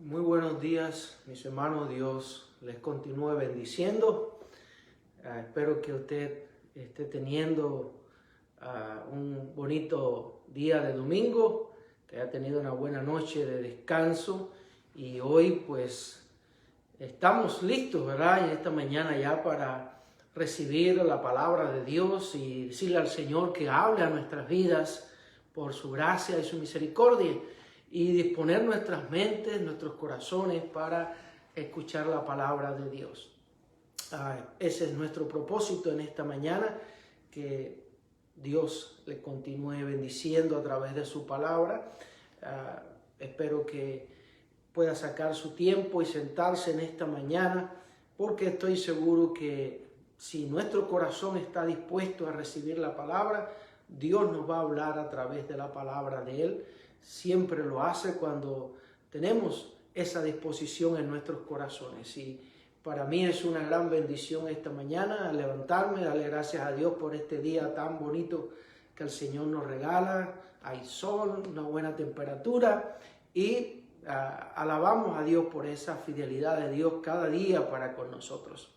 Muy buenos días, mis hermanos. Dios les continúe bendiciendo. Espero que usted esté teniendo un bonito día de domingo, que haya tenido una buena noche de descanso. Y hoy pues estamos listos, ¿verdad? En esta mañana ya para recibir la palabra de Dios y decirle al Señor que hable a nuestras vidas por su gracia y su misericordia, y disponer nuestras mentes, nuestros corazones para escuchar la palabra de Dios. Ese es nuestro propósito en esta mañana, que Dios le continúe bendiciendo a través de su palabra. Espero que pueda sacar su tiempo y sentarse en esta mañana, porque estoy seguro que si nuestro corazón está dispuesto a recibir la palabra, Dios nos va a hablar a través de la palabra de Él. Siempre lo hace cuando tenemos esa disposición en nuestros corazones. Y para mí es una gran bendición esta mañana levantarme, darle gracias a Dios por este día tan bonito que el Señor nos regala. Hay sol, una buena temperatura, y alabamos a Dios por esa fidelidad de Dios cada día para con nosotros.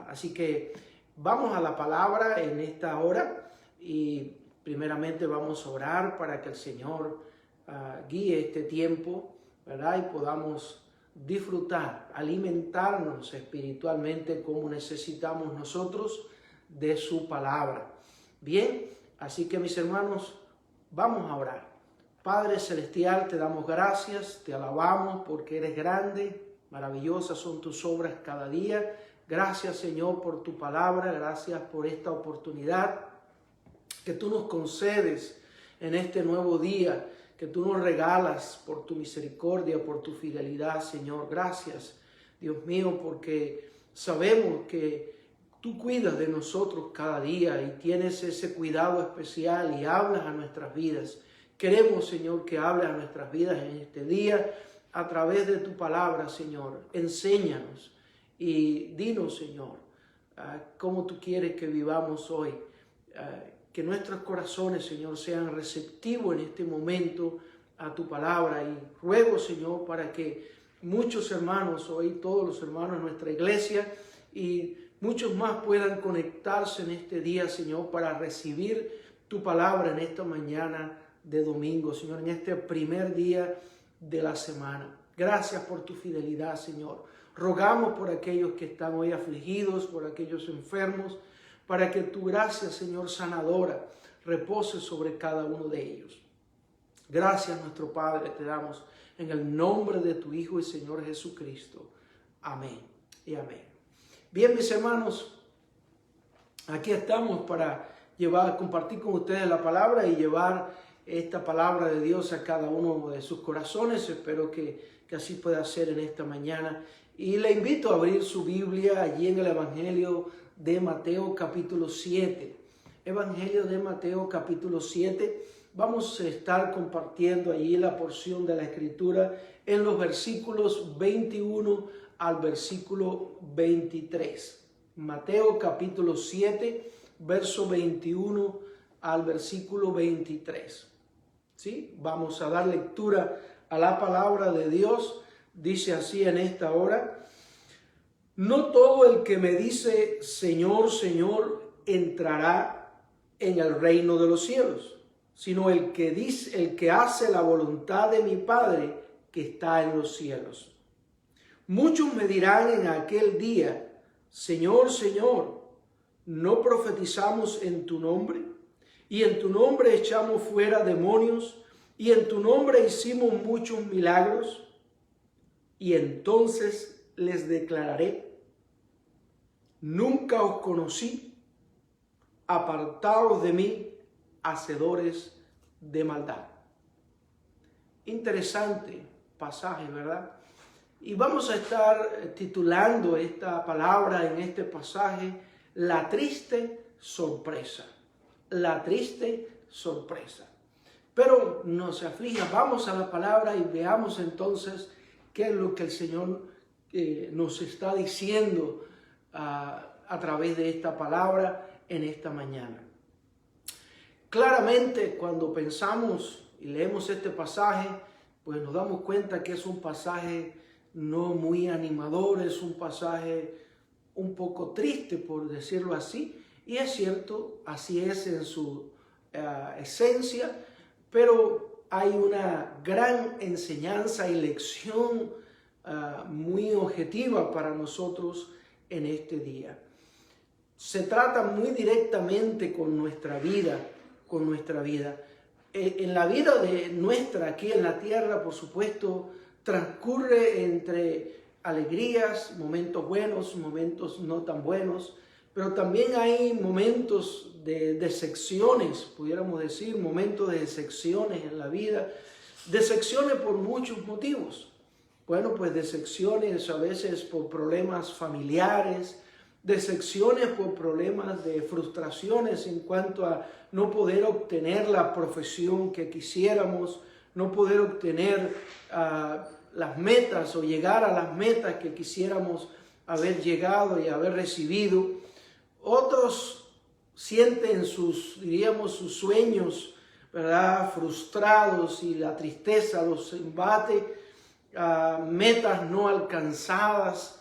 Así que vamos a la palabra en esta hora, y primeramente vamos a orar para que el Señor guíe este tiempo, ¿verdad? Y podamos disfrutar, alimentarnos espiritualmente como necesitamos nosotros de su palabra. Bien, así que mis hermanos, vamos a orar. Padre Celestial, te damos gracias, te alabamos porque eres grande, maravillosas son tus obras cada día. Gracias, Señor, por tu palabra, gracias por esta oportunidad que tú nos concedes en este nuevo día, que tú nos regalas por tu misericordia, por tu fidelidad, Señor. Gracias, Dios mío, porque sabemos que tú cuidas de nosotros cada día y tienes ese cuidado especial y hablas a nuestras vidas. Queremos, Señor, que hables a nuestras vidas en este día a través de tu palabra, Señor. Enséñanos y dinos, Señor, cómo tú quieres que vivamos hoy. Que nuestros corazones, Señor, sean receptivos en este momento a tu palabra. Y ruego, Señor, para que muchos hermanos, hoy todos los hermanos de nuestra iglesia y muchos más puedan conectarse en este día, Señor, para recibir tu palabra en esta mañana de domingo, Señor, en este primer día de la semana. Gracias por tu fidelidad, Señor. Rogamos por aquellos que están hoy afligidos, por aquellos enfermos, para que tu gracia, Señor, sanadora, repose sobre cada uno de ellos. Gracias, nuestro Padre, te damos en el nombre de tu Hijo y Señor Jesucristo. Amén y amén. Bien, mis hermanos, aquí estamos para compartir con ustedes la palabra y llevar esta palabra de Dios a cada uno de sus corazones. Espero que así pueda ser en esta mañana. Y le invito a abrir su Biblia allí en el Evangelio de Mateo capítulo 7. Evangelio de Mateo capítulo 7. Vamos a estar compartiendo allí la porción de la Escritura en los versículos 21 al versículo 23. Mateo capítulo 7, verso 21 al versículo 23. ¿Sí? Vamos a dar lectura a la palabra de Dios. Dice así en esta hora: no todo el que me dice Señor, Señor, entrará en el reino de los cielos, sino el que hace la voluntad de mi Padre que está en los cielos. Muchos me dirán en aquel día: Señor, Señor, ¿no profetizamos en tu nombre? Y en tu nombre echamos fuera demonios, y en tu nombre hicimos muchos milagros. Y entonces les declararé: nunca os conocí, apartaos de mí, hacedores de maldad. Interesante pasaje, ¿verdad? Y vamos a estar titulando esta palabra en este pasaje: la triste sorpresa. La triste sorpresa. Pero no se aflija, vamos a la palabra y veamos entonces qué es lo que el Señor nos está diciendo a través de esta palabra en esta mañana. Claramente, cuando pensamos y leemos este pasaje, pues nos damos cuenta que es un pasaje no muy animador, es un pasaje un poco triste, por decirlo así, y es cierto, así es en su esencia, pero hay una gran enseñanza y lección muy objetiva para nosotros en este día. Se trata muy directamente con nuestra vida, En la vida de nuestra aquí en la tierra, por supuesto, transcurre entre alegrías, momentos buenos, momentos no tan buenos, pero también hay momentos de decepciones, pudiéramos decir, momentos de decepciones en la vida, decepciones por muchos motivos. Bueno, pues decepciones a veces por problemas familiares, decepciones por problemas de frustraciones en cuanto a no poder obtener la profesión que quisiéramos, no poder obtener las metas o llegar a las metas que quisiéramos haber llegado y haber recibido. Otros sienten sus sueños, ¿verdad?, frustrados, y la tristeza los embate, metas no alcanzadas,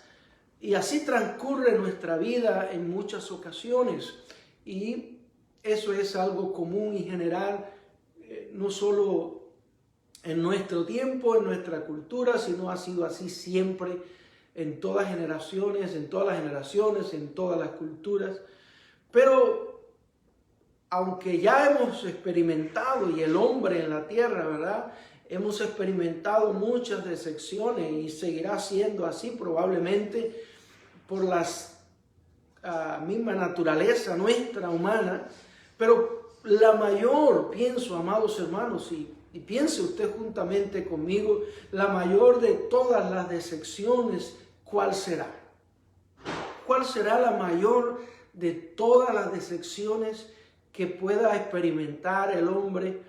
y así transcurre nuestra vida en muchas ocasiones, y eso es algo común y general, no solo en nuestro tiempo, en nuestra cultura, sino ha sido así siempre en todas las generaciones, en todas las culturas. Pero aunque ya hemos experimentado, y el hombre en la tierra, ¿verdad?, hemos experimentado muchas decepciones, y seguirá siendo así probablemente por la misma naturaleza nuestra humana, pero la mayor, pienso, amados hermanos, y piense usted juntamente conmigo, la mayor de todas las decepciones, ¿cuál será? ¿Cuál será la mayor de todas las decepciones que pueda experimentar el hombre?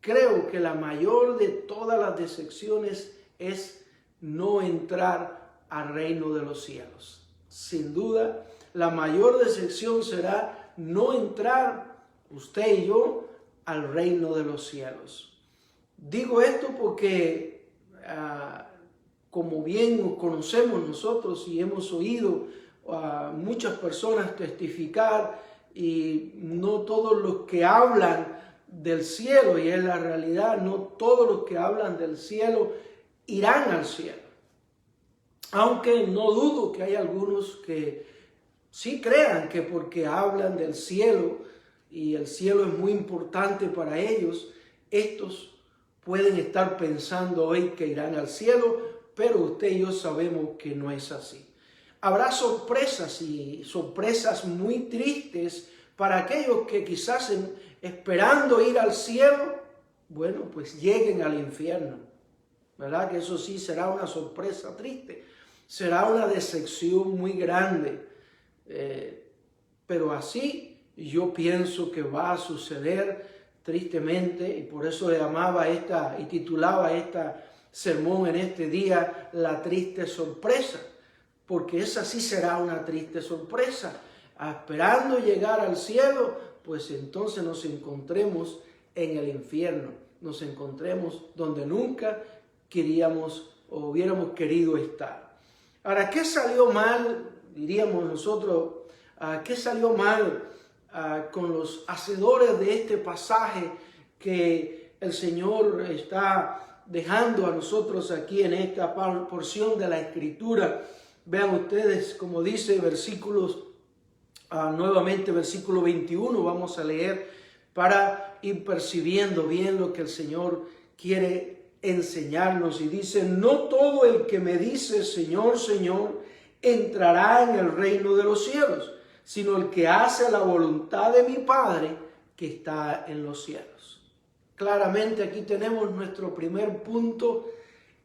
Creo que la mayor de todas las decepciones es no entrar al reino de los cielos. Sin duda, la mayor decepción será no entrar, usted y yo, al reino de los cielos. Digo esto porque, como bien conocemos nosotros y hemos oído a muchas personas testificar, y no todos los que hablan del cielo, y es la realidad, no todos los que hablan del cielo irán al cielo. Aunque no dudo que hay algunos que sí crean que porque hablan del cielo, y el cielo es muy importante para ellos, estos pueden estar pensando hoy que irán al cielo, pero usted y yo sabemos que no es así. Habrá sorpresas, y sorpresas muy tristes para aquellos que quizás esperando ir al cielo, bueno, pues lleguen al infierno. ¿Verdad? Que eso sí será una sorpresa triste, será una decepción muy grande, pero así yo pienso que va a suceder tristemente, y por eso llamaba y titulaba esta sermón en este día La triste sorpresa, porque esa sí será una triste sorpresa. Esperando llegar al cielo, pues entonces nos encontremos en el infierno, nos encontremos donde nunca queríamos o hubiéramos querido estar. Ahora, ¿qué salió mal? Diríamos nosotros, ¿qué salió mal con los hacedores de este pasaje que el Señor está dejando a nosotros aquí en esta porción de la Escritura? Vean ustedes, como dice nuevamente versículo 21, vamos a leer para ir percibiendo bien lo que el Señor quiere enseñarnos. Y dice: no todo el que me dice Señor, Señor, entrará en el reino de los cielos, sino el que hace la voluntad de mi Padre que está en los cielos. Claramente aquí tenemos nuestro primer punto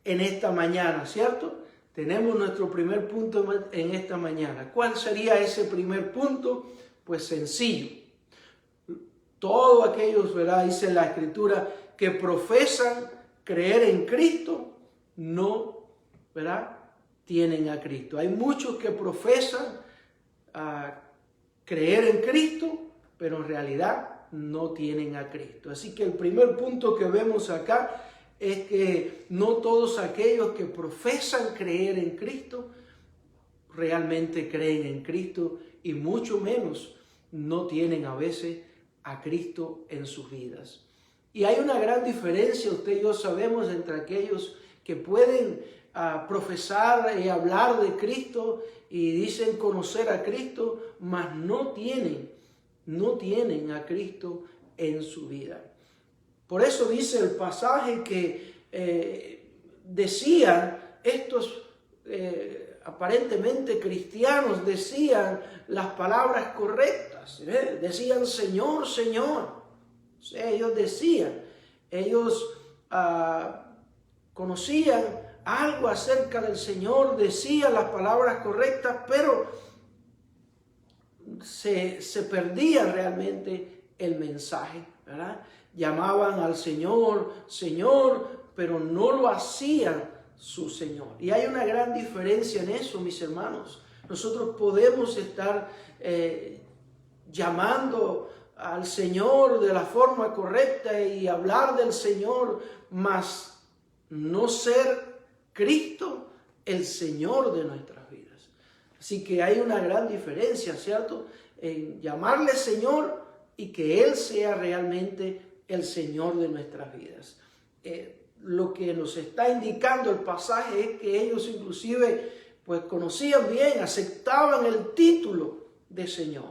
en esta mañana, ¿cierto? Tenemos nuestro primer punto en esta mañana. ¿Cuál sería ese primer punto? Pues sencillo. Todos aquellos, ¿verdad?, dice la Escritura, que profesan creer en Cristo, no, ¿verdad?, tienen a Cristo. Hay muchos que profesan creer en Cristo, pero en realidad no tienen a Cristo. Así que el primer punto que vemos acá es que no todos aquellos que profesan creer en Cristo realmente creen en Cristo, y mucho menos no tienen a veces a Cristo en sus vidas. Y hay una gran diferencia, usted y yo sabemos, entre aquellos que pueden profesar y hablar de Cristo y dicen conocer a Cristo, mas no tienen a Cristo en su vida. Por eso dice el pasaje que decían estos aparentemente cristianos, decían las palabras correctas, decían Señor, Señor. O sea, ellos decían, ellos conocían algo acerca del Señor, decían las palabras correctas, pero se perdía realmente el mensaje, ¿verdad? Llamaban al Señor, Señor, pero no lo hacían su Señor. Y hay una gran diferencia en eso, mis hermanos. Nosotros podemos estar llamando al Señor de la forma correcta y hablar del Señor, mas no ser Cristo el Señor de nuestras vidas. Así que hay una gran diferencia, ¿cierto?, en llamarle Señor y que Él sea realmente el Señor de nuestras vidas. Lo que nos está indicando el pasaje es que ellos inclusive pues conocían bien, aceptaban el título de Señor,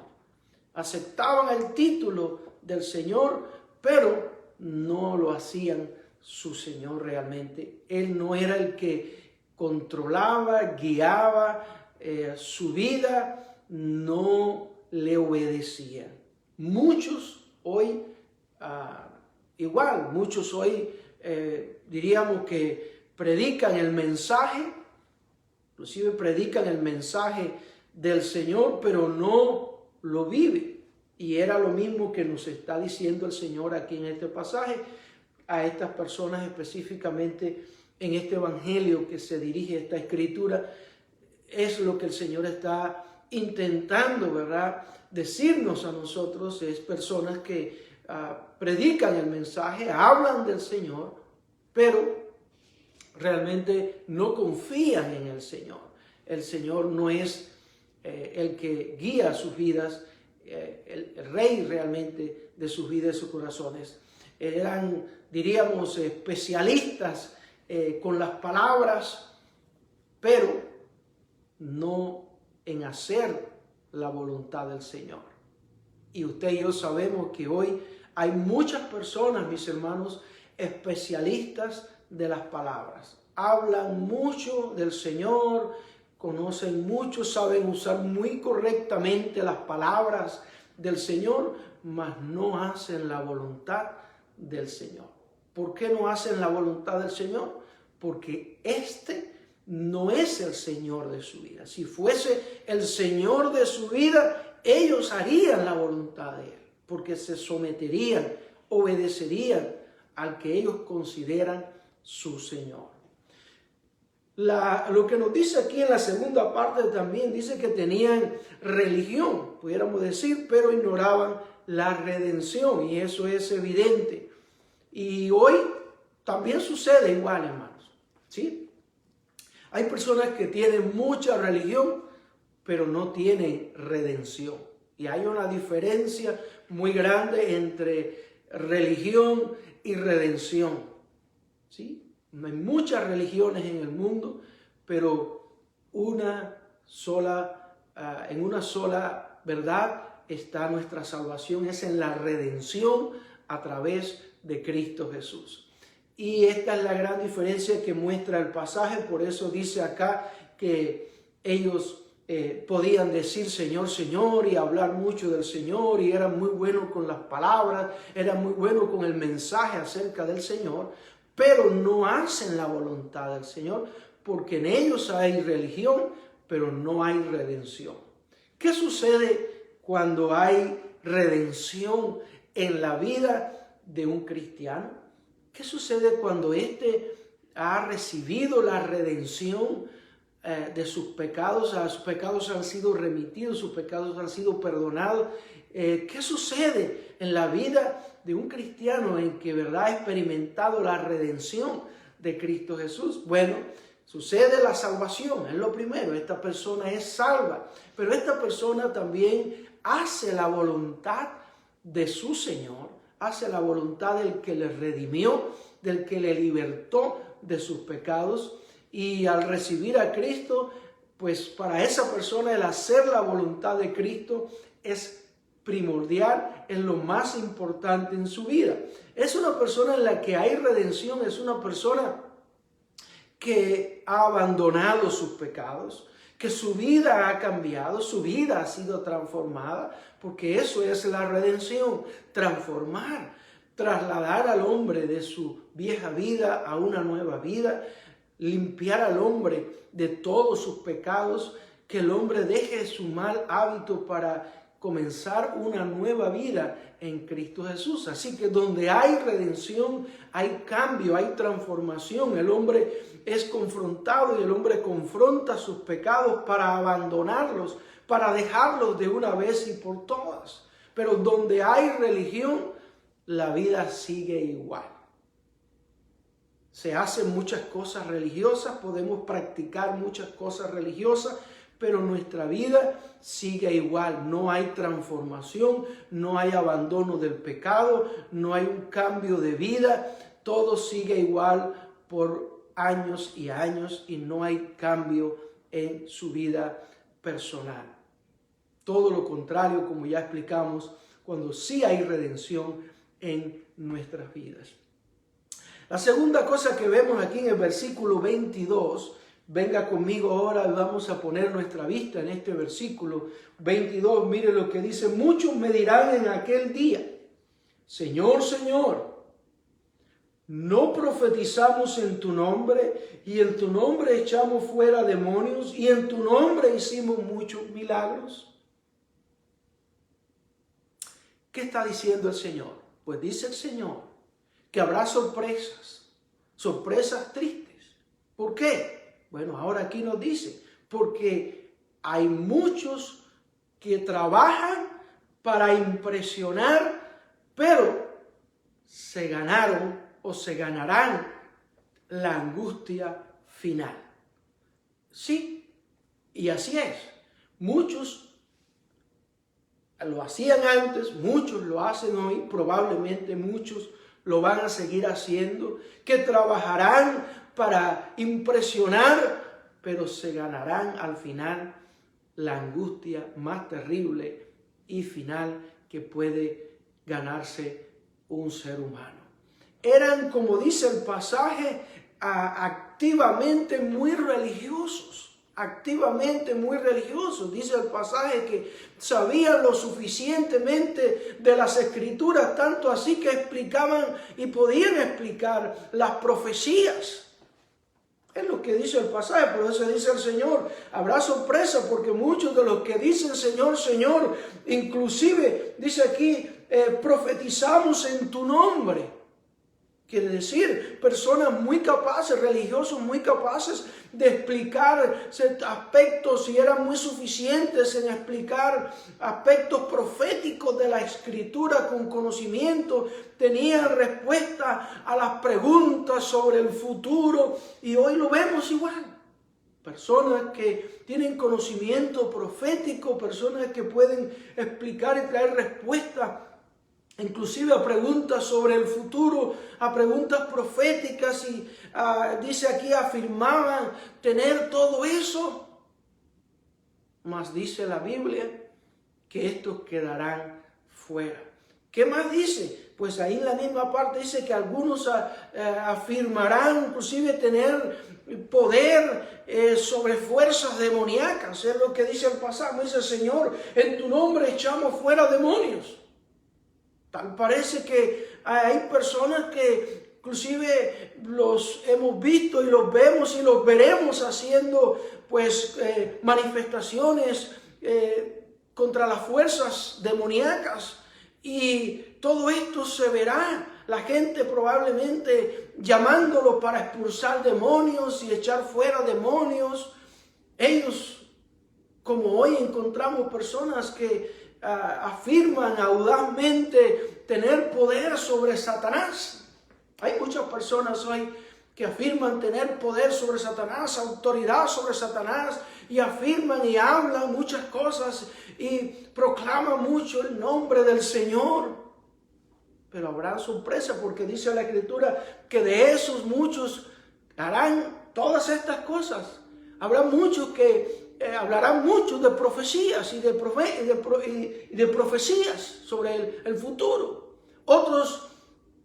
aceptaban el título del Señor, pero no lo hacían su Señor realmente. Él no era el que controlaba, guiaba su vida, no le obedecían. Muchos hoy, muchos hoy diríamos que predican el mensaje, inclusive predican el mensaje del Señor, pero no lo viven. Y era lo mismo que nos está diciendo el Señor aquí en este pasaje a estas personas, específicamente en este evangelio que se dirige a esta escritura. Es lo que el Señor está intentando, ¿verdad?, decirnos a nosotros. Es personas que predican el mensaje, hablan del Señor, pero realmente no confían en el Señor. El Señor no es el que guía sus vidas, el rey realmente de sus vidas y sus corazones. Eran, diríamos, especialistas con las palabras, pero no en hacer la voluntad del Señor. Y usted y yo sabemos que hoy hay muchas personas, mis hermanos, especialistas de las palabras. Hablan mucho del Señor, conocen mucho, saben usar muy correctamente las palabras del Señor, mas no hacen la voluntad del Señor. ¿Por qué no hacen la voluntad del Señor? Porque este no es el Señor de su vida. Si fuese el Señor de su vida, ellos harían la voluntad de Él, porque se someterían, obedecerían al que ellos consideran su Señor. Lo que nos dice aquí en la segunda parte también dice que tenían religión, pudiéramos decir, pero ignoraban la redención, y eso es evidente. Y hoy también sucede igual, hermanos, ¿sí? Hay personas que tienen mucha religión, pero no tienen redención. Y hay una diferencia muy grande entre religión y redención, ¿sí? Hay muchas religiones en el mundo, pero en una sola verdad está nuestra salvación, es en la redención a través de Cristo Jesús. Y esta es la gran diferencia que muestra el pasaje. Por eso dice acá que ellos podían decir Señor, Señor, y hablar mucho del Señor, y eran muy buenos con las palabras, eran muy buenos con el mensaje acerca del Señor, pero no hacen la voluntad del Señor, porque en ellos hay religión, pero no hay redención. ¿Qué sucede cuando hay redención en la vida de un cristiano? ¿Qué sucede cuando éste ha recibido la redención de sus pecados? Sus pecados han sido remitidos, sus pecados han sido perdonados, ¿Qué sucede en la vida de un cristiano en que, verdad, ha experimentado la redención de Cristo Jesús? Bueno, sucede la salvación, es lo primero. Esta persona es salva, pero esta persona también hace la voluntad de su Señor, hace la voluntad del que le redimió, del que le libertó de sus pecados. Y al recibir a Cristo, pues para esa persona el hacer la voluntad de Cristo es primordial, es lo más importante en su vida. Es una persona en la que hay redención, es una persona que ha abandonado sus pecados, que su vida ha cambiado, su vida ha sido transformada, porque eso es la redención, transformar, trasladar al hombre de su vieja vida a una nueva vida, limpiar al hombre de todos sus pecados, que el hombre deje su mal hábito para comenzar una nueva vida en Cristo Jesús. Así que donde hay redención, hay cambio, hay transformación. El hombre es confrontado y el hombre confronta sus pecados para abandonarlos, para dejarlos de una vez y por todas. Pero donde hay religión, la vida sigue igual. Se hacen muchas cosas religiosas, podemos practicar muchas cosas religiosas, pero nuestra vida sigue igual. No hay transformación, no hay abandono del pecado, no hay un cambio de vida. Todo sigue igual por años y años y no hay cambio en su vida personal. Todo lo contrario, como ya explicamos, cuando sí hay redención en nuestras vidas. La segunda cosa que vemos aquí en el versículo 22, venga conmigo ahora y vamos a poner nuestra vista en este versículo 22. Mire lo que dice: muchos me dirán en aquel día, Señor, Señor, ¿no profetizamos en tu nombre y en tu nombre echamos fuera demonios y en tu nombre hicimos muchos milagros? ¿Qué está diciendo el Señor? Pues dice el Señor que habrá sorpresas tristes. ¿Por qué? Bueno, ahora aquí nos dice, porque hay muchos que trabajan para impresionar, pero se ganaron o se ganarán la angustia final. Sí, y así es. Muchos lo hacían antes, muchos lo hacen hoy, probablemente muchos lo van a seguir haciendo, que trabajarán para impresionar, pero se ganarán al final la angustia más terrible y final que puede ganarse un ser humano. Eran, como dice el pasaje, activamente muy religiosos. Dice el pasaje que sabían lo suficientemente de las Escrituras, tanto así que explicaban y podían explicar las profecías. Es lo que dice el pasaje, por eso dice el Señor, habrá sorpresa porque muchos de los que dicen Señor, Señor, inclusive dice aquí, profetizamos en tu nombre. Quiere decir, personas muy capaces, religiosos muy capaces de explicar aspectos y eran muy suficientes en explicar aspectos proféticos de la Escritura con conocimiento. Tenían respuesta a las preguntas sobre el futuro y hoy lo vemos igual. Personas que tienen conocimiento profético, personas que pueden explicar y traer respuesta inclusive a preguntas sobre el futuro, a preguntas proféticas y dice aquí afirmaban tener todo eso. Mas dice la Biblia que estos quedarán fuera. ¿Qué más dice? Pues ahí en la misma parte dice que algunos afirmarán inclusive tener poder sobre fuerzas demoníacas. Es lo que dice el pasaje. Dice, Señor, en tu nombre echamos fuera demonios. Tal parece que hay personas que inclusive los hemos visto y los vemos y los veremos haciendo pues manifestaciones contra las fuerzas demoníacas. Y todo esto se verá. La gente probablemente llamándolo para expulsar demonios y echar fuera demonios. Ellos, como hoy encontramos personas que afirman audazmente tener poder sobre Satanás. Hay muchas personas hoy que afirman tener poder sobre Satanás, autoridad sobre Satanás, y afirman y hablan muchas cosas y proclaman mucho el nombre del Señor. Pero habrá sorpresa, porque dice la Escritura que de esos muchos harán todas estas cosas. Habrá muchos que hablarán mucho de profecías y de profecías sobre el futuro. Otros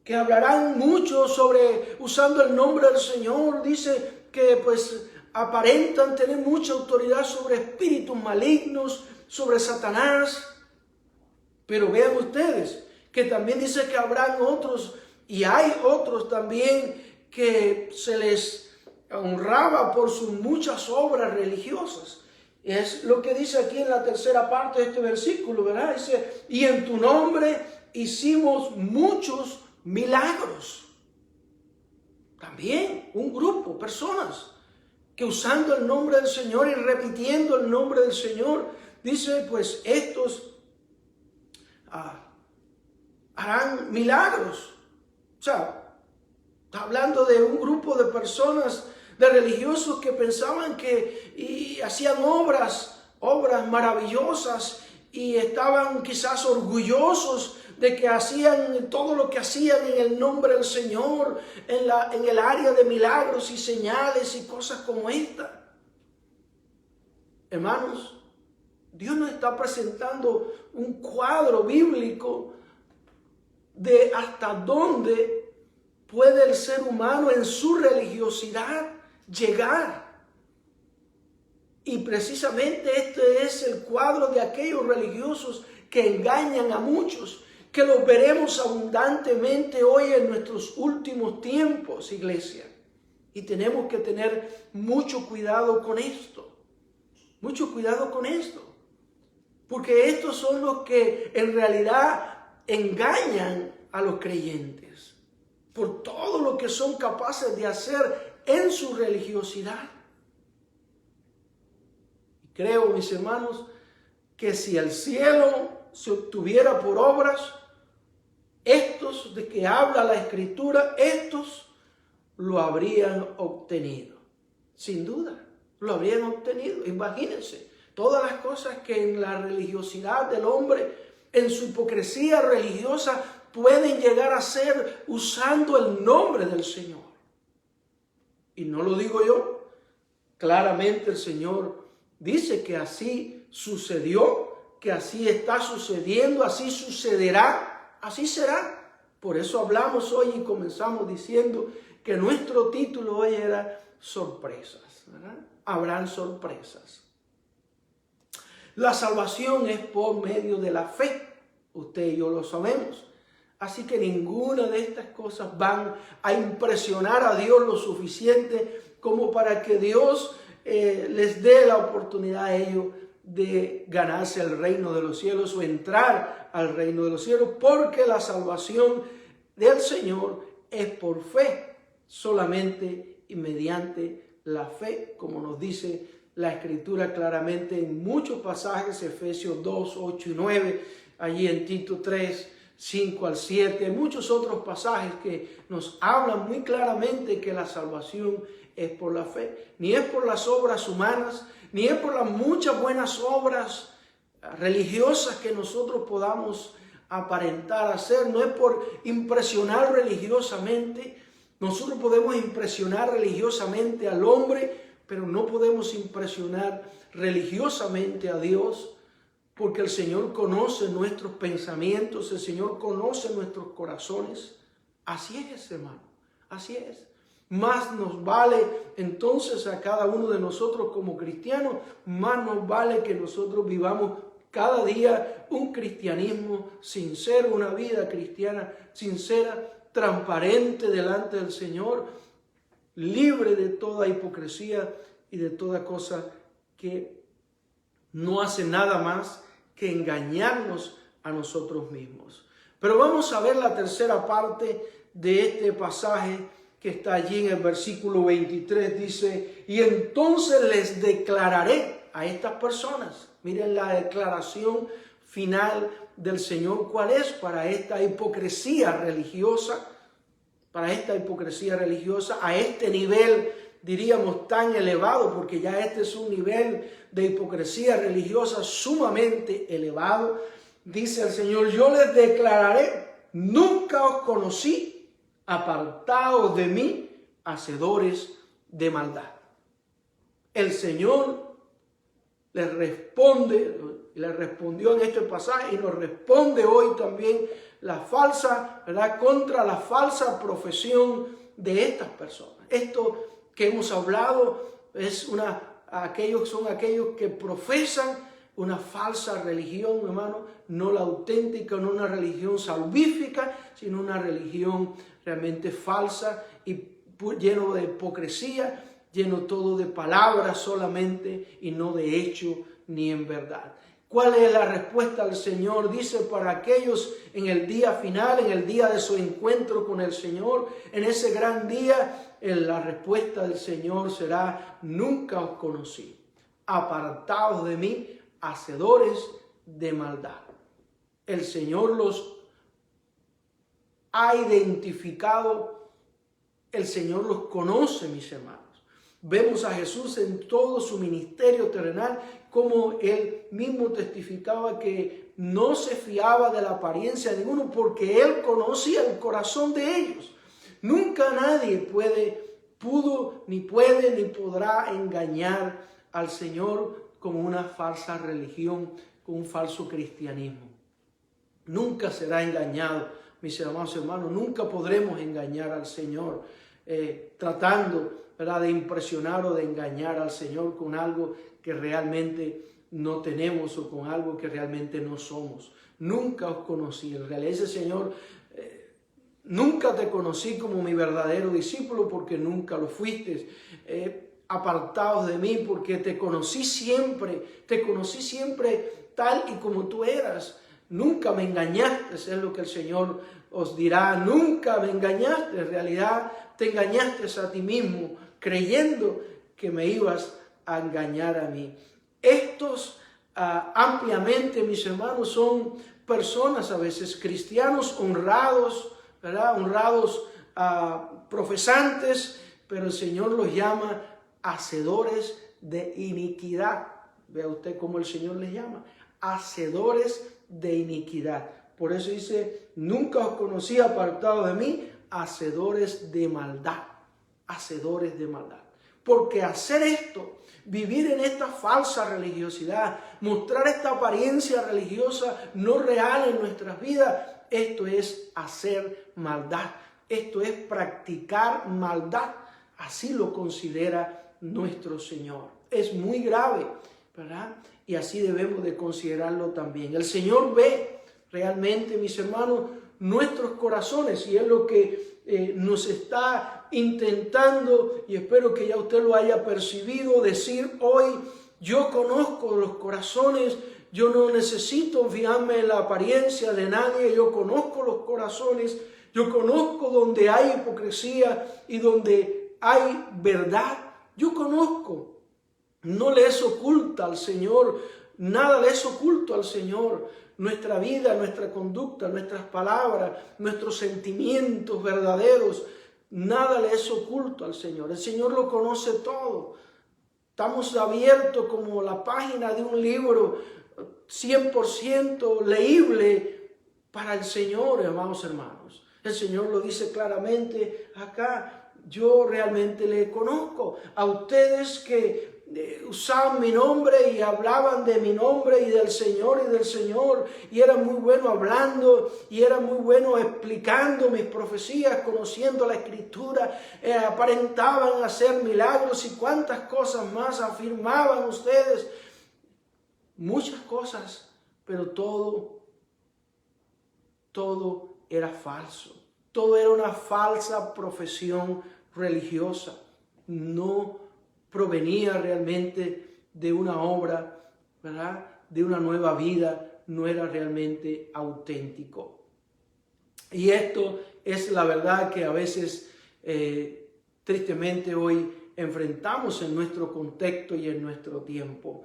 que hablarán mucho sobre usando el nombre del Señor. Dice que pues aparentan tener mucha autoridad sobre espíritus malignos, sobre Satanás. Pero vean ustedes que también dice que habrán otros, y hay otros también, que se les honraba por sus muchas obras religiosas. Es lo que dice aquí en la tercera parte de este versículo, ¿verdad? Dice, y en tu nombre hicimos muchos milagros. También un grupo, personas, que usando el nombre del Señor y repitiendo el nombre del Señor, dice, pues estos harán milagros. O sea, está hablando de un grupo de personas, de religiosos que pensaban y hacían obras maravillosas y estaban quizás orgullosos de que hacían todo lo que hacían en el nombre del Señor, en el área de milagros y señales y cosas como esta. Hermanos, Dios nos está presentando un cuadro bíblico de hasta dónde puede el ser humano en su religiosidad llegar. Y precisamente este es el cuadro de aquellos religiosos que engañan a muchos, que los veremos abundantemente hoy en nuestros últimos tiempos, iglesia. Y tenemos que tener mucho cuidado con esto. Mucho cuidado con esto. Porque estos son los que en realidad engañan a los creyentes por todo lo que son capaces de hacer en su religiosidad. Y creo, mis hermanos, que si el cielo se obtuviera por obras, estos de que habla la Escritura, estos lo habrían obtenido. Sin duda, lo habrían obtenido. Imagínense todas las cosas que en la religiosidad del hombre, en su hipocresía religiosa, pueden llegar a ser usando el nombre del Señor. Y no lo digo yo, claramente el Señor dice que así sucedió, que así está sucediendo, así sucederá, así será. Por eso hablamos hoy y comenzamos diciendo que nuestro título hoy era sorpresas, ¿verdad? Habrán sorpresas. La salvación es por medio de la fe. Usted y yo lo sabemos. Así que ninguna de estas cosas van a impresionar a Dios lo suficiente como para que Dios les dé la oportunidad a ellos de ganarse el reino de los cielos o entrar al reino de los cielos, porque la salvación del Señor es por fe, solamente y mediante la fe, como nos dice la Escritura claramente en muchos pasajes, Efesios 2, 8 y 9, allí en Tito 3, 5 al 7, muchos otros pasajes que nos hablan muy claramente que la salvación es por la fe. Ni es por las obras humanas, ni es por las muchas buenas obras religiosas que nosotros podamos aparentar hacer, no es por impresionar religiosamente. Nosotros podemos impresionar religiosamente al hombre, pero no podemos impresionar religiosamente a Dios, porque el Señor conoce nuestros pensamientos, el Señor conoce nuestros corazones. Así es, hermano, así es. Más nos vale entonces a cada uno de nosotros como cristianos, más nos vale que nosotros vivamos cada día un cristianismo sincero, una vida cristiana sincera, transparente delante del Señor, libre de toda hipocresía y de toda cosa que no hace nada más que engañarnos a nosotros mismos. Pero vamos a ver la tercera parte de este pasaje que está allí en el versículo 23. Dice, y entonces les declararé a estas personas. Miren la declaración final del Señor, ¿cuál es para esta hipocresía religiosa? Para esta hipocresía religiosa a este nivel, diríamos, tan elevado, porque ya este es un nivel de hipocresía religiosa sumamente elevado. Dice el Señor, yo les declararé, nunca os conocí, apartados de mí, hacedores de maldad. El Señor les respondió en este pasaje y nos responde hoy también la falsa, ¿verdad?, contra la falsa profesión de estas personas. Esto que hemos hablado son aquellos que profesan una falsa religión, hermano, no la auténtica, no una religión salvífica, sino una religión realmente falsa y lleno de hipocresía, lleno todo de palabras solamente y no de hecho ni en verdad. ¿Cuál es la respuesta del Señor? Dice, para aquellos en el día final, en el día de su encuentro con el Señor, en ese gran día, la respuesta del Señor será, nunca os conocí, apartados de mí, hacedores de maldad. El Señor los ha identificado, el Señor los conoce, mis hermanos. Vemos a Jesús en todo su ministerio terrenal, como Él mismo testificaba que no se fiaba de la apariencia de ninguno, porque Él conocía el corazón de ellos. Nunca nadie pudo, ni podrá engañar al Señor con una falsa religión, con un falso cristianismo. Nunca será engañado, mis hermanos, nunca podremos engañar al Señor tratando, ¿verdad?, de impresionar o de engañar al Señor con algo que realmente no tenemos o con algo que realmente no somos. Nunca os conocí. En realidad ese Señor, nunca te conocí como mi verdadero discípulo porque nunca lo fuiste. Apartados de mí porque te conocí siempre tal y como tú eras. Nunca me engañaste, es lo que el Señor os dirá. Nunca me engañaste, en realidad te engañaste a ti mismo, creyendo que me ibas a engañar a mí. Estos ampliamente, mis hermanos, son personas a veces, cristianos honrados, ¿verdad?, honrados, profesantes, pero el Señor los llama hacedores de iniquidad. Vea usted cómo el Señor les llama, hacedores de iniquidad. Por eso dice, nunca os conocí apartados de mí, hacedores de maldad. Hacedores de maldad. Porque hacer esto, vivir en esta falsa religiosidad, mostrar esta apariencia religiosa no real en nuestras vidas, esto es hacer maldad. Esto es practicar maldad. Así lo considera nuestro Señor. Es muy grave, ¿verdad? Y así debemos de considerarlo también. El Señor ve realmente, mis hermanos, nuestros corazones, y es lo que nos está intentando, y espero que ya usted lo haya percibido, decir hoy: yo conozco los corazones, yo no necesito fijarme en la apariencia de nadie, yo conozco los corazones, yo conozco donde hay hipocresía y donde hay verdad. Yo conozco, no le es oculta al Señor, nada le es oculto al Señor. Nuestra vida, nuestra conducta, nuestras palabras, nuestros sentimientos verdaderos, nada le es oculto al Señor. El Señor lo conoce todo. Estamos abiertos como la página de un libro 100% leíble para el Señor, hermanos. El Señor lo dice claramente acá: yo realmente le conozco. A ustedes que usaban mi nombre y hablaban de mi nombre y del Señor, y era muy bueno hablando y era muy bueno explicando mis profecías, conociendo la Escritura, aparentaban hacer milagros y cuántas cosas más afirmaban ustedes, muchas cosas, pero todo era falso, todo era una falsa profesión religiosa, no provenía realmente de una obra, ¿verdad?, de una nueva vida, no era realmente auténtico. Y esto es la verdad que a veces, tristemente, hoy enfrentamos en nuestro contexto y en nuestro tiempo.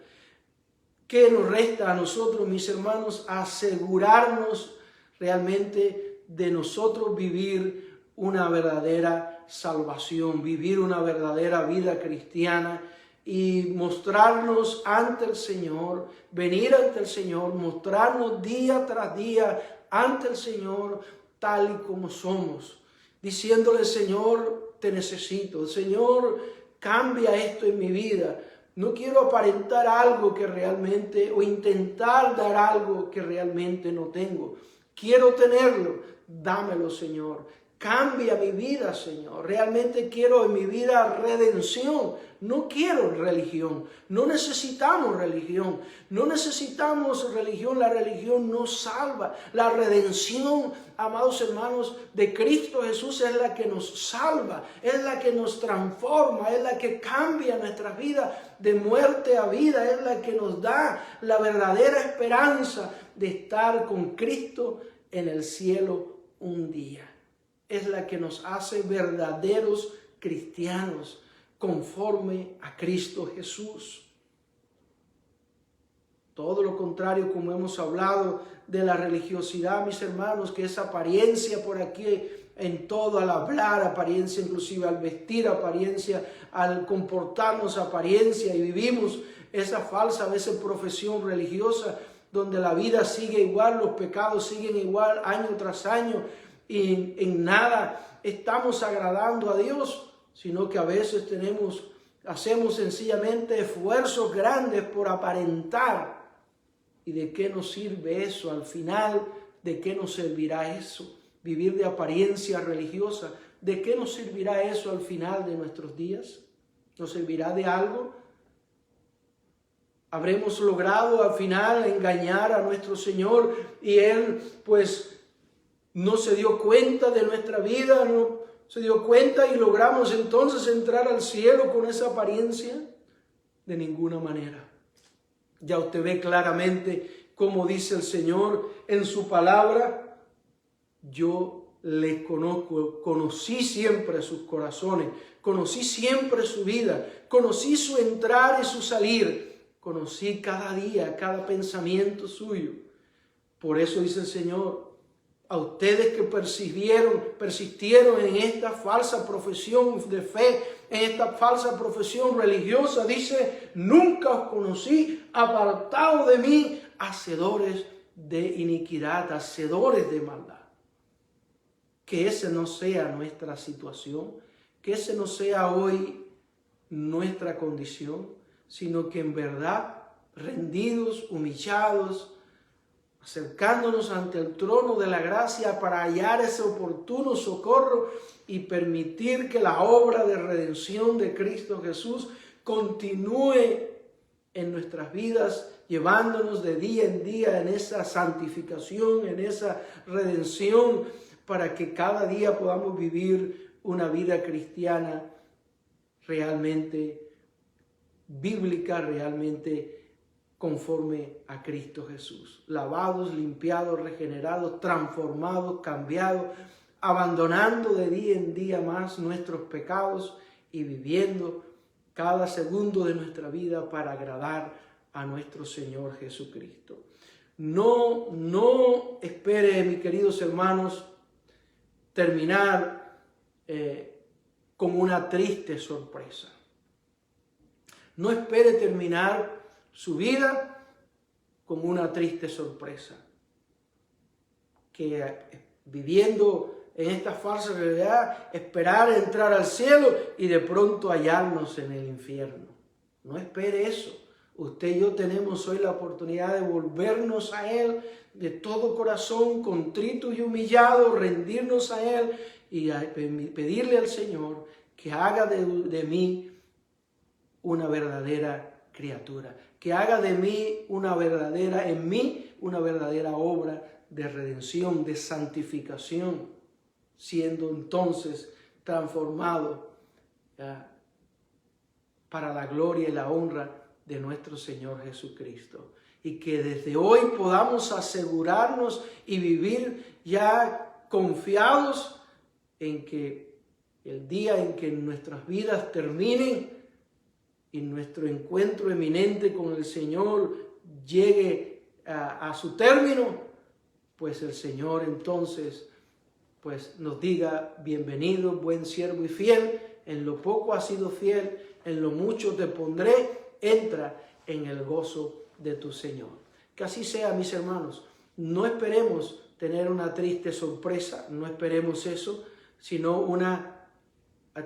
¿Qué nos resta a nosotros, mis hermanos? Asegurarnos realmente de nosotros vivir una verdadera salvación, vivir una verdadera vida cristiana y mostrarnos ante el Señor, venir ante el Señor, mostrarnos día tras día ante el Señor tal y como somos, diciéndole: Señor, te necesito, Señor, cambia esto en mi vida. No quiero aparentar algo que realmente, o intentar dar algo que realmente no tengo. Quiero tenerlo, dámelo, Señor. Cambia mi vida, Señor. Realmente quiero en mi vida redención. No quiero religión. No necesitamos religión. No necesitamos religión. La religión nos salva. La redención, amados hermanos, de Cristo Jesús es la que nos salva. Es la que nos transforma. Es la que cambia nuestras vidas de muerte a vida. Es la que nos da la verdadera esperanza de estar con Cristo en el cielo un día. Es la que nos hace verdaderos cristianos conforme a Cristo Jesús. Todo lo contrario, como hemos hablado de la religiosidad, mis hermanos, que es apariencia por aquí en todo, al hablar, apariencia inclusive al vestir, apariencia al comportarnos, apariencia, y vivimos esa falsa a veces profesión religiosa donde la vida sigue igual, los pecados siguen igual año tras año, y en nada estamos agradando a Dios, sino que a veces hacemos sencillamente esfuerzos grandes por aparentar. ¿Y de qué nos sirve eso? Al final, ¿de qué nos servirá eso? Vivir de apariencia religiosa, ¿de qué nos servirá eso al final de nuestros días? ¿Nos servirá de algo? ¿Habremos logrado al final engañar a nuestro Señor y Él pues no se dio cuenta de nuestra vida, no se dio cuenta y logramos entonces entrar al cielo con esa apariencia? De ninguna manera. Ya usted ve claramente cómo dice el Señor en su palabra: yo les conozco, conocí siempre sus corazones, conocí siempre su vida, conocí su entrar y su salir, conocí cada día, cada pensamiento suyo. Por eso dice el Señor: a ustedes que persistieron en esta falsa profesión de fe, en esta falsa profesión religiosa, dice: nunca os conocí, apartados de mí, hacedores de iniquidad, hacedores de maldad. Que ese no sea nuestra situación, que ese no sea hoy nuestra condición, sino que en verdad, rendidos, humillados, acercándonos ante el trono de la gracia para hallar ese oportuno socorro y permitir que la obra de redención de Cristo Jesús continúe en nuestras vidas, llevándonos de día en día en esa santificación, en esa redención, para que cada día podamos vivir una vida cristiana realmente bíblica, realmente conforme a Cristo Jesús. Lavados, limpiados, regenerados, transformados, cambiados, abandonando de día en día más nuestros pecados y viviendo cada segundo de nuestra vida para agradar a nuestro Señor Jesucristo. No espere, mis queridos hermanos, terminar con una triste sorpresa. No espere terminar su vida con una triste sorpresa. Que viviendo en esta falsa realidad, esperar entrar al cielo y de pronto hallarnos en el infierno. No espere eso. Usted y yo tenemos hoy la oportunidad de volvernos a Él de todo corazón, contrito y humillado, rendirnos a Él y pedirle al Señor que haga de mí una verdadera criatura, que haga de mí una verdadera obra de redención, de santificación, siendo entonces transformado para la gloria y la honra de nuestro Señor Jesucristo. Y que desde hoy podamos asegurarnos y vivir ya confiados en que el día en que nuestras vidas terminen y nuestro encuentro eminente con el Señor llegue a su término, pues el Señor entonces pues nos diga: bienvenido, buen siervo y fiel, en lo poco has sido fiel, en lo mucho te pondré, entra en el gozo de tu Señor. Que así sea, mis hermanos. No esperemos tener una triste sorpresa, no esperemos eso, sino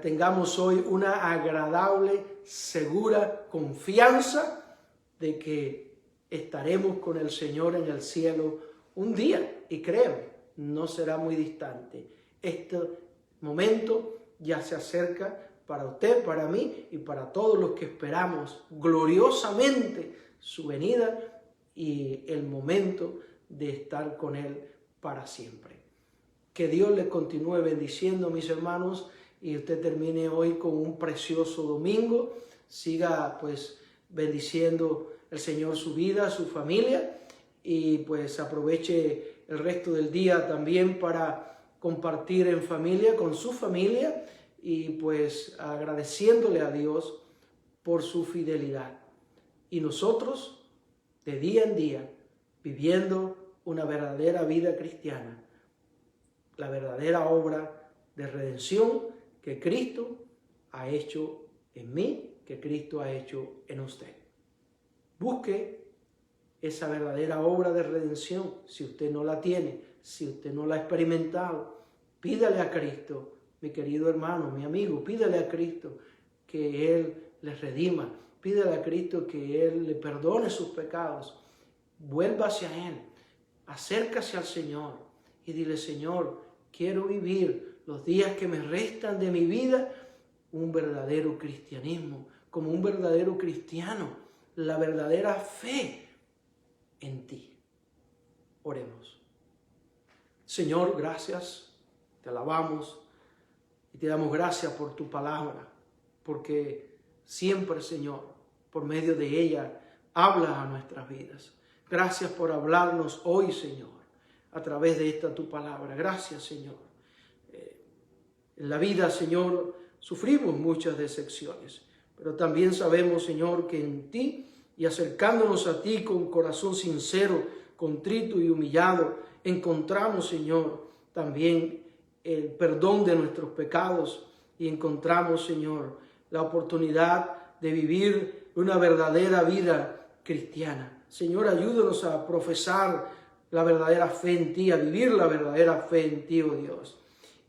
tengamos hoy una agradable, segura confianza de que estaremos con el Señor en el cielo un día. Y créeme, no será muy distante. Este momento ya se acerca para usted, para mí y para todos los que esperamos gloriosamente su venida y el momento de estar con Él para siempre. Que Dios les continúe bendiciendo, mis hermanos, y usted termine hoy con un precioso domingo. Siga pues bendiciendo el Señor su vida, su familia, y pues aproveche el resto del día también para compartir en familia, con su familia, y pues agradeciéndole a Dios por su fidelidad. Y nosotros, de día en día, viviendo una verdadera vida cristiana, la verdadera obra de redención que Cristo ha hecho en mí, que Cristo ha hecho en usted. Busque esa verdadera obra de redención. Si usted no la tiene, si usted no la ha experimentado, pídale a Cristo, mi querido hermano, mi amigo, pídale a Cristo que Él le redima, pídale a Cristo que Él le perdone sus pecados. Vuélvase a Él, acércase al Señor y dile: Señor, quiero vivir los días que me restan de mi vida un verdadero cristianismo, como un verdadero cristiano, la verdadera fe en ti. Oremos. Señor, gracias, te alabamos y te damos gracias por tu palabra, porque siempre, Señor, por medio de ella, hablas a nuestras vidas. Gracias por hablarnos hoy, Señor, a través de esta tu palabra. Gracias, Señor. En la vida, Señor, sufrimos muchas decepciones, pero también sabemos, Señor, que en ti y acercándonos a ti con corazón sincero, contrito y humillado, encontramos, Señor, también el perdón de nuestros pecados y encontramos, Señor, la oportunidad de vivir una verdadera vida cristiana. Señor, ayúdanos a profesar la verdadera fe en ti, a vivir la verdadera fe en ti, oh Dios.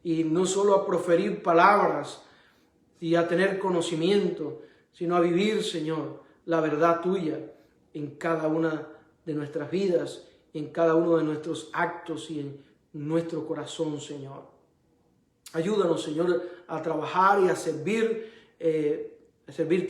Y no solo a proferir palabras y a tener conocimiento, sino a vivir, Señor, la verdad tuya en cada una de nuestras vidas, en cada uno de nuestros actos y en nuestro corazón, Señor. Ayúdanos, Señor, a trabajar y a servirte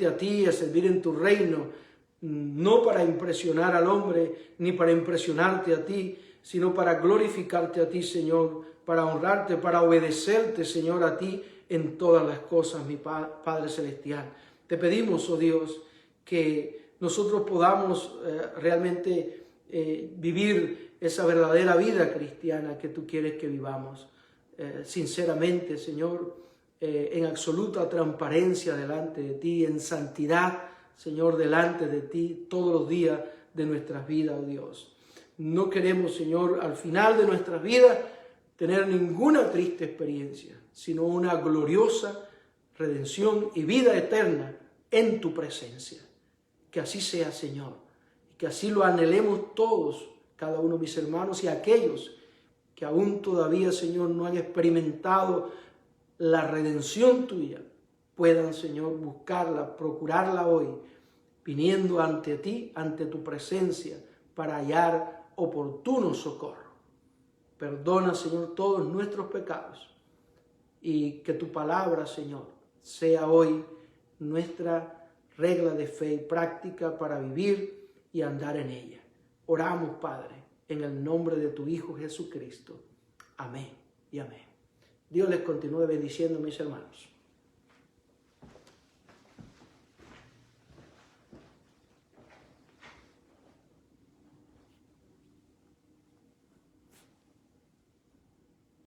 a ti, a servir en tu reino, no para impresionar al hombre, ni para impresionarte a ti, sino para glorificarte a ti, Señor, para honrarte, para obedecerte, Señor, a ti en todas las cosas, mi Padre Celestial. Te pedimos, oh Dios, que nosotros podamos realmente vivir esa verdadera vida cristiana que tú quieres que vivamos. Sinceramente, Señor, en absoluta transparencia delante de ti, en santidad, Señor, delante de ti todos los días de nuestras vidas, oh Dios. No queremos, Señor, al final de nuestras vidas tener ninguna triste experiencia, sino una gloriosa redención y vida eterna en tu presencia. Que así sea, Señor, y que así lo anhelemos todos, cada uno de mis hermanos y aquellos que aún todavía, Señor, no han experimentado la redención tuya, puedan, Señor, buscarla, procurarla hoy, viniendo ante ti, ante tu presencia, para hallar oportuno socorro. Perdona, Señor, todos nuestros pecados y que tu palabra, Señor, sea hoy nuestra regla de fe y práctica para vivir y andar en ella. Oramos, Padre, en el nombre de tu Hijo Jesucristo. Amén y amén. Dios les continúe bendiciendo, mis hermanos.